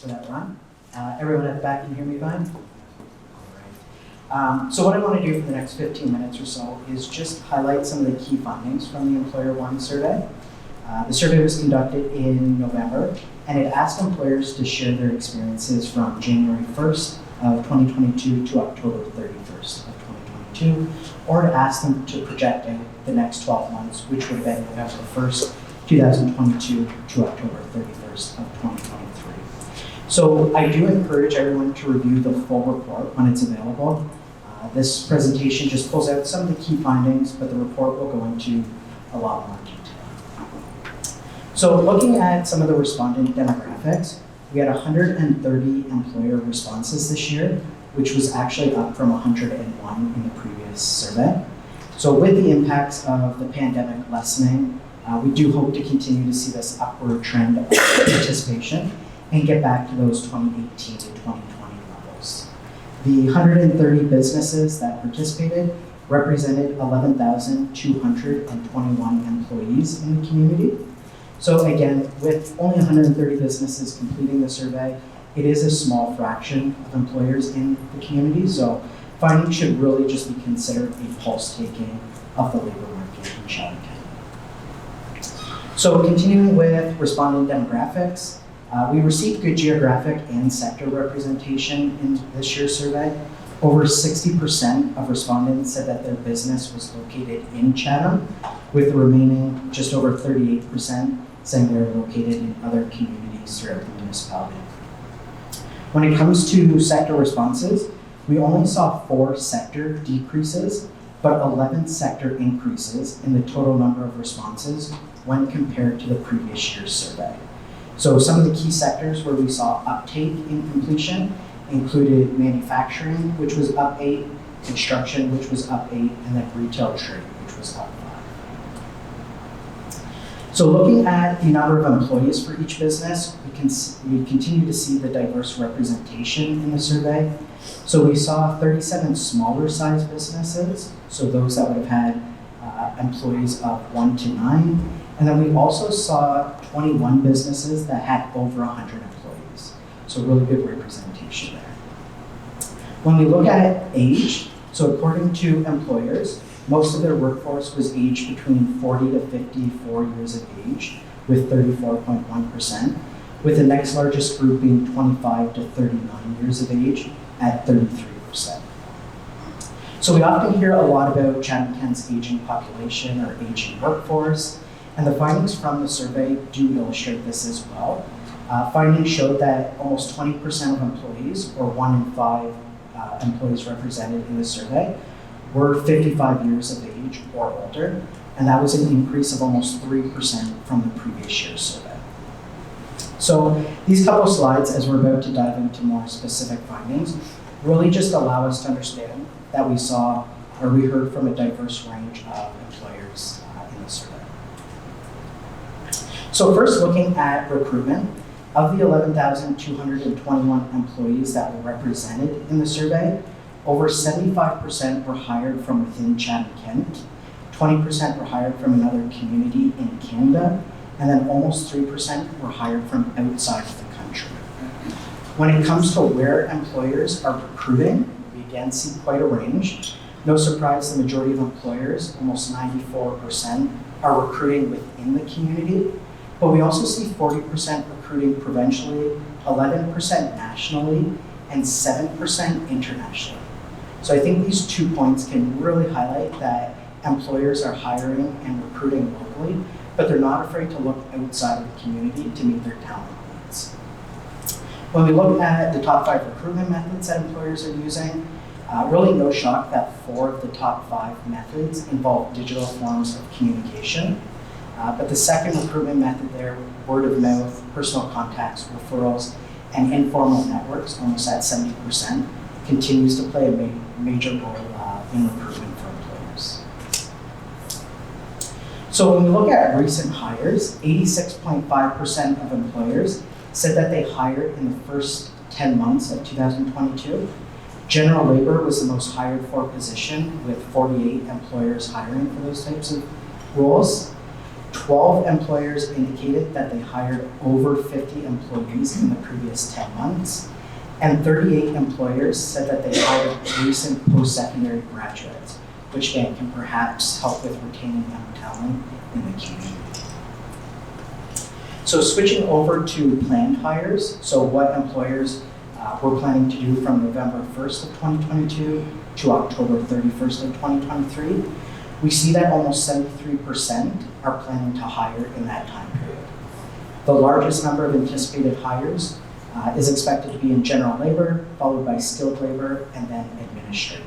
for that run. Everyone at the back can hear me fine? All right. So what I want to do for the next 15 minutes or so is just highlight some of the key findings from the EmployerOne Survey. The survey was conducted in November, and it asked employers to share their experiences from January 1st of 2022 to October 31st of 2022, or to ask them to project out the next 12 months, which would have been November 1st, 2022 to October 31st of 2023. So I do encourage everyone to review the full report when it's available. This presentation just pulls out some of the key findings, but the report will go into a lot more detail. So looking at some of the respondent demographics, we had 130 employer responses this year, which was actually up from 101 in the previous survey. So with the impacts of the pandemic lessening, we do hope to continue to see this upward trend of participation and get back to those 2018 to 2020 levels. The 130 businesses that participated represented 11,221 employees in the community. So again, with only 130 businesses completing the survey, it is a small fraction of employers in the community, so findings should really just be considered a pulse taking of the labor market in Chatham-Kent. So continuing with respondent demographics, we received good geographic and sector representation in this year's survey. Over 60% of respondents said that their business was located in Chatham, with the remaining just over 38% saying they were located in other communities throughout the municipality. When it comes to sector responses, we only saw 4 sector decreases, but 11 sector increases in the total number of responses when compared to the previous year's survey. So some of the key sectors where we saw uptake in completion included manufacturing, which was up 8, construction, which was up 8, and then retail trade, which was up 5. So looking at the number of employees for each business, we continue to see the diverse representation in the survey. So we saw 37 smaller size businesses, so those that would have had employees of 1 to 9. And then we also saw 21 businesses that had over 100 employees. So really good representation there. When we look at age, so according to employers, most of their workforce was aged between 40 to 54 years of age, with 34.1%, with the next largest group being 25 to 39 years of age at 33%. So we often hear a lot about Chatham-Kent's aging population or aging workforce, and the findings from the survey do illustrate this as well. Findings showed that almost 20% of employees, or 1 in 5 employees represented in the survey, were 55 years of age or older, and that was an increase of almost 3% from the previous year's survey. So these couple slides, as we're about to dive into more specific findings, really just allow us to understand that we saw or we heard from a diverse range of employers in the survey. So first, looking at recruitment, of the 11,221 employees that were represented in the survey, over 75% were hired from within Chatham-Kent, 20% were hired from another community in Canada, and then almost 3% were hired from outside of the country. When it comes to where employers are recruiting, we again see quite a range. No surprise, the majority of employers, almost 94%, are recruiting within the community, but we also see 40% recruiting provincially, 11% nationally, and 7% internationally. So I think these 2 points can really highlight that employers are hiring and recruiting locally, but they're not afraid to look outside of the community to meet their talent needs. When we look at the top 5 recruitment methods that employers are using, really no shock that 4 of the top 5 methods involve digital forms of communication. But the second recruitment method there, word of mouth, personal contacts, referrals, and informal networks, almost at 70%, continues to play a major role in recruitment for employers. So when we look at recent hires, 86.5% of employers said that they hired in the first 10 months of 2022. General labor was the most hired for position, with 48 employers hiring for those types of roles. 12 employers indicated that they hired over 50 employees in the previous 10 months, and 38 employers said that they hired recent post-secondary graduates, which again can perhaps help with retaining young talent in the community. So switching over to planned hires, so what employers were planning to do from November 1st of 2022 to October 31st of 2023, we see that almost 73% are planning to hire in that time period. The largest number of anticipated hires is expected to be in general labor, followed by skilled labor, and then administrative.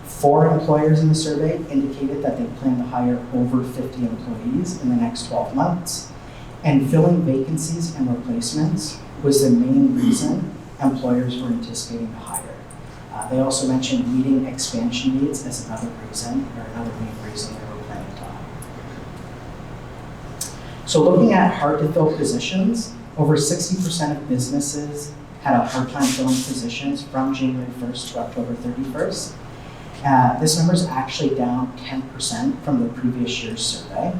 4 employers in the survey indicated that they plan to hire over 50 employees in the next 12 months, and filling vacancies and replacements was the main reason employers were anticipating to hire. They also mentioned meeting expansion needs as another reason, or another main reason they were planning to hire. So looking at hard to fill positions, over 60% of businesses had a hard time filling positions from January 1st to October 31st. This number is actually down 10% from the previous year's survey,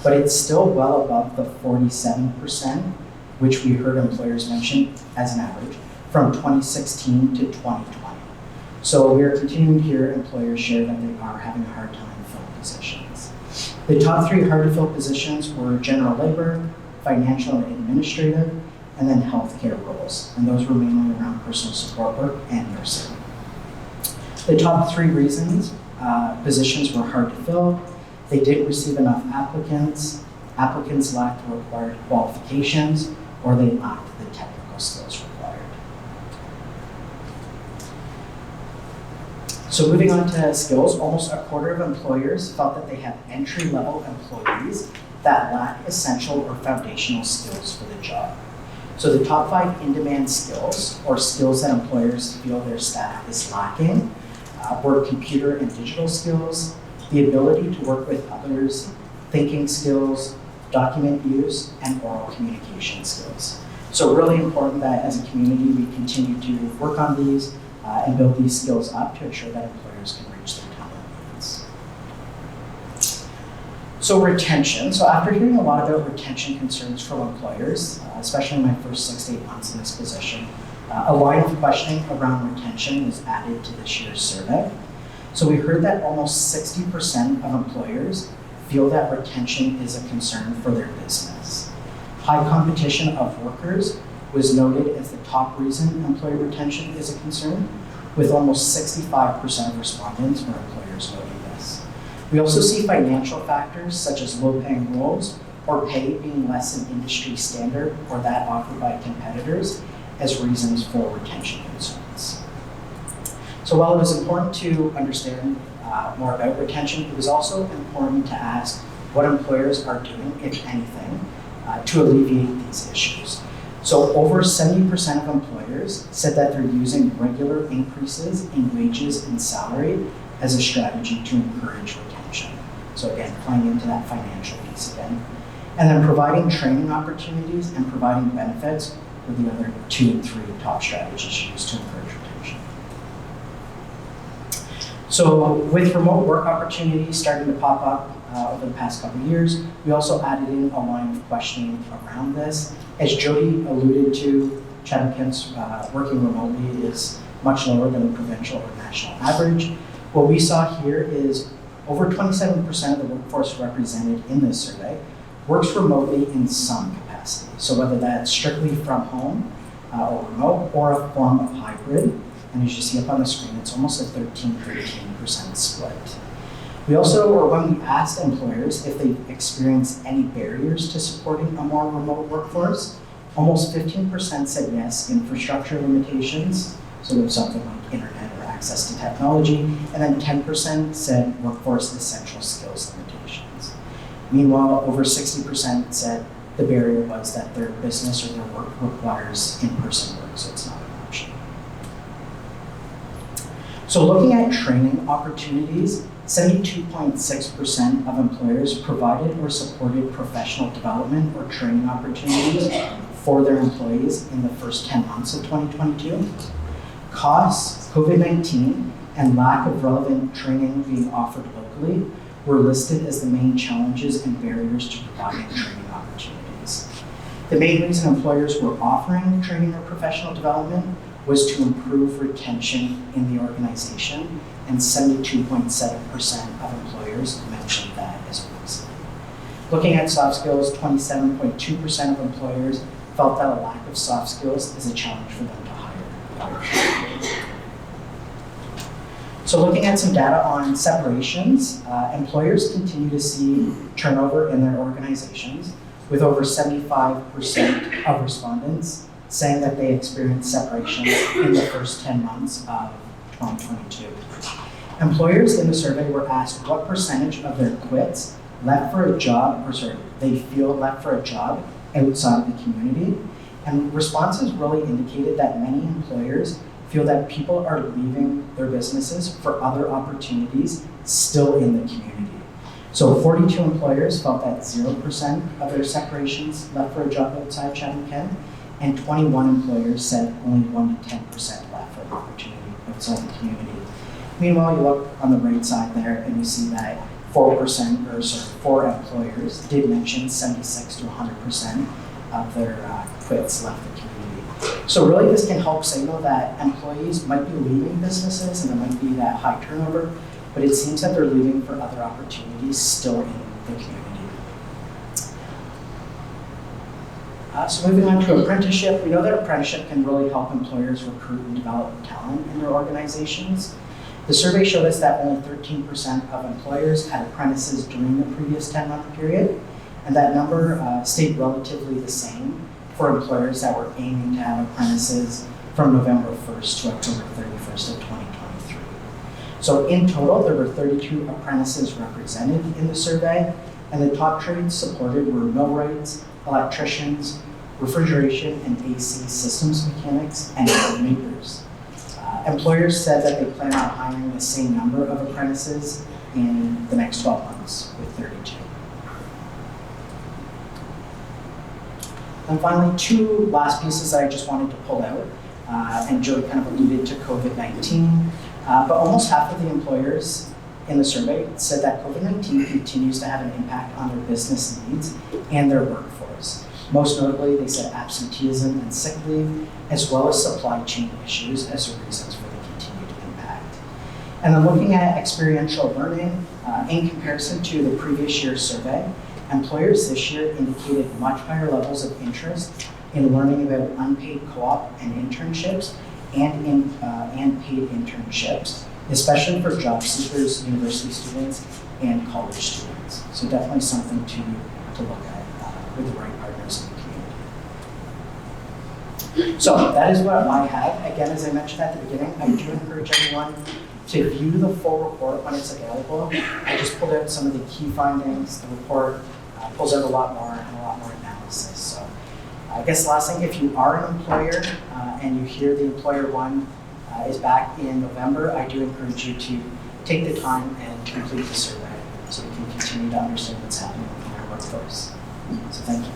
but it's still well above the 47%, which we heard employers mention as an average, from 2016 to 2020. So we are continuing to hear employers share that they are having a hard time filling positions. The top 3 hard to fill positions were general labor, financial and administrative, and then healthcare roles. And those were mainly around personal support work and nursing. The top 3 reasons positions were hard to fill: they didn't receive enough applicants, applicants lacked the required qualifications, or they lacked the technical skills required. So moving on to skills, almost a quarter of employers felt that they have entry-level employees that lack essential or foundational skills for the job. So the top 5 in-demand skills, or skills that employers feel their staff is lacking, were computer and digital skills, the ability to work with others, thinking skills, document use, and oral communication skills. So really important that as a community we continue to work on these and build these skills up to ensure that employers can reach their talent needs. So retention. So after hearing a lot about retention concerns from employers, especially in my first 6 to 8 months in this position, a line of questioning around retention was added to this year's survey. So we heard that almost 60% of employers feel that retention is a concern for their business. High competition of workers was noted as the top reason employee retention is a concern, with almost 65% of respondents or employers noting this. We also see financial factors such as low-paying roles or pay being less than industry standard or that offered by competitors as reasons for retention concerns. So while it was important to understand more about retention, it was also important to ask what employers are doing, if anything, to alleviate these issues. So over 70% of employers said that they're using regular increases in wages and salary as a strategy to encourage retention. So again, playing into that financial piece again. And then providing training opportunities and providing benefits were the other 2 and 3 top strategies used to encourage retention. So with remote work opportunities starting to pop up over the past couple of years, we also added in a line of questioning around this. As Jody alluded to, Chatham-Kent's working remotely is much lower than the provincial or national average. What we saw here is over 27% of the workforce represented in this survey works remotely in some capacity. So whether that's strictly from home or remote, or a form of hybrid. And as you see up on the screen, it's almost a 13% split. We also, or when we asked employers if they experienced any barriers to supporting a more remote workforce, almost 15% said yes, infrastructure limitations, so there's something like internet or access to technology, and then 10% said workforce essential skills limitations. Meanwhile, over 60% said the barrier was that their business or their work requires in-person work, so it's not an option. So looking at training opportunities, 72.6% of employers provided or supported professional development or training opportunities for their employees in the first 10 months of 2022. Costs, COVID-19, and lack of relevant training being offered locally were listed as the main challenges and barriers to providing training opportunities. The main reason employers were offering training or professional development was to improve retention in the organization, and 72.7% of employers mentioned that as a reason. Looking at soft skills, 27.2% of employers felt that a lack of soft skills is a challenge for them to hire. So looking at some data on separations, employers continue to see turnover in their organizations, with over 75% of respondents saying that they experienced separations in the first 10 months of 2022. Employers in the survey were asked what percentage of their quits left for a job, they feel left for a job outside of the community. And responses really indicated that many employers feel that people are leaving their businesses for other opportunities still in the community. So 42 employers felt that 0% of their separations left for a job outside Chatham-Kent, and 21 employers said only 1 to 10% left for an opportunity outside the community. Meanwhile, you look on the right side there and you see that 4 employers did mention 76 to 100% of their quits left the community. So really this can help signal that employees might be leaving businesses and there might be that high turnover, but it seems that they're leaving for other opportunities still in the community. So moving on to apprenticeship, we know that apprenticeship can really help employers recruit and develop talent in their organizations. The survey showed us that only 13% of employers had apprentices during the previous 10-month period, and that number stayed relatively the same for employers that were aiming to have apprentices from November 1st to October 31st of 2023. So in total, there were 32 apprentices represented in the survey, and the top trades supported were millwrights, electricians, refrigeration and AC systems mechanics, and makers. Employers said that they plan on hiring the same number of apprentices in the next 12 months, with 32. And finally, two last pieces that I just wanted to pull out, and Joey kind of alluded to COVID-19, but almost half of the employers in the survey said that COVID-19 continues to have an impact on their business needs and their workforce. Most notably, they said absenteeism and sick leave, as well as supply chain issues as the reasons for the continued impact. And then looking at experiential learning, in comparison to the previous year's survey, employers this year indicated much higher levels of interest in learning about unpaid co-op and internships and paid internships, especially for job seekers, university students, and college students. So definitely something to look at with the right partners in the community. So that is what I have. Again, as I mentioned at the beginning, I do encourage everyone to view the full report when it's available. I just pulled out some of the key findings. The report pulls out a lot more and a lot more analysis. So I guess the last thing, if you are an employer and you hear the EmployerOne is back in November, I do encourage you to take the time and complete the survey so we can continue to understand what's happening in our workforce. So thank you.